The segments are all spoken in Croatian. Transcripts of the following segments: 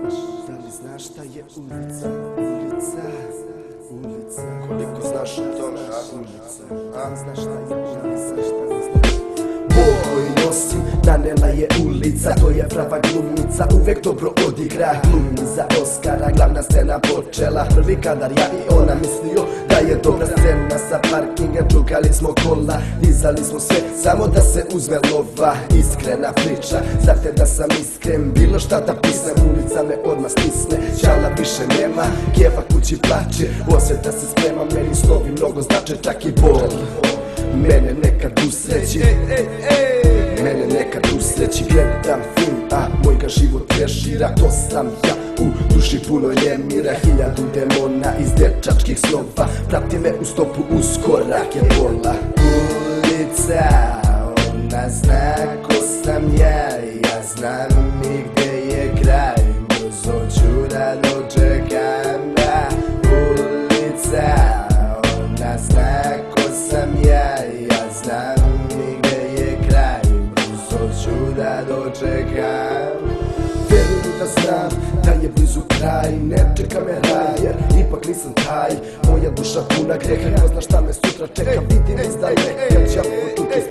Da li znaš šta je ulica? Koliko znaš o tome, a? Znaš šta je ulica? Bol koji nosim, nanela je ulica. To je prava glumica, uvek dobro odigra. Glumi za Oskara, glavna scena počela. Prvi kadar, ja i ona mislio da je dobra scena. Sa parkinga čukali smo kola, dizali smo sve, samo da se uzme lova. Iskrena priča, za te da sam iskren. Bilo šta da pisam, ulica me odmah stisne. Šala više nema, keva kući plače. Osveta se sprema, meni slovi mnogo znače, čak i bol. Mene nekad usreći, mene nekad usreći. Gledam film, a moj ga život prešira. To sam ja, u duši puno nemira. 1000 demona iz dečačkih snova prati me u stopu, uz korak je bola. Ulica, ona zna ko sam ja. Ja znam i gde je kraj, brzo ću da dočekam. Ulica, ona zna ko sam ja. Ja znam i gde je kraj, brzo ću da dočekam. Verujem da znam da je blizu kraj, ne čeka me raj, jer ipak nisam taj. Moja duša puna greha, ko zna šta me sutra čeka. Vidim iz daleka, đavo tu je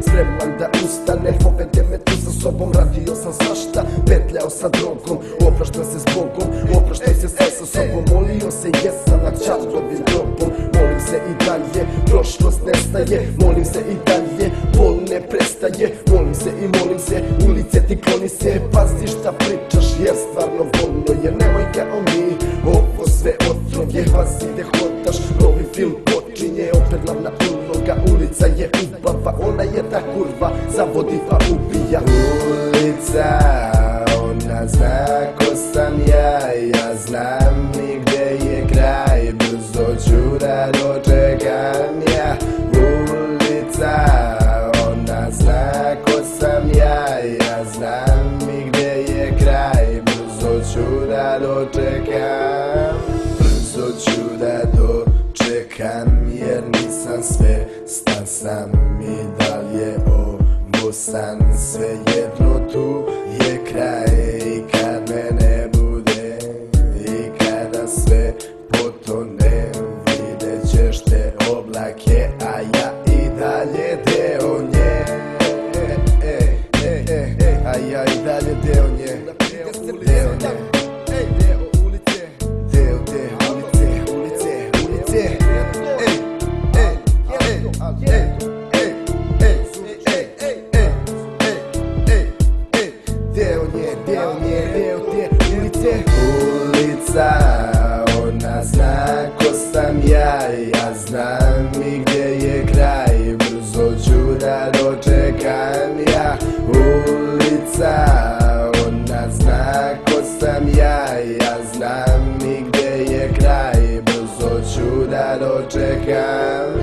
spreman da ustane. Povede me tu sa sobom, radio sam svašta, petljao sa drogom. Opraštam se s Bogom, opraštam se sve sa sobom. Molio se jesam nad čarlovim grobom. Molim se i dalje, prošlost nestaje. Molim se i dalje, bol ne prestaje. Molim se i molim se, ulice ti kloni se. Pazi šta pričaš, jer stvarno volno je. Nemoj kao mi, ovo sve otrov je. Pazi gde hodaš, novi film počinje. Opet glavna uloga, ulica je ubava. Ona je ta kurva, zavodi pa ubija. Ulica, ona zna ko sam ja. Ja znam i gde je kraj, brzo ću da dočekam ja. Ulica, ona zna ko sam ja. Ja znam i gde je kraj, brzo ću da dočekam. Brzo ću da dočekam, jer nisam sve, stan sam i dalje ovo san. Svejedno tu je kraj, i kad me ne bude, i kada sve potone, vidjet ćeš te oblake, a ja i dalje deo nje. A ja i dalje deo nje, deo nje. Deo ulice, ulice. Deo te ulice. Ulica, ona zna ko sam ja. Ja znam i gde je kraj, brzo ću da dočekam ja. Ulica, ona zna ko sam ja. Ja znam i gde je kraj, brzo ću da dočekam.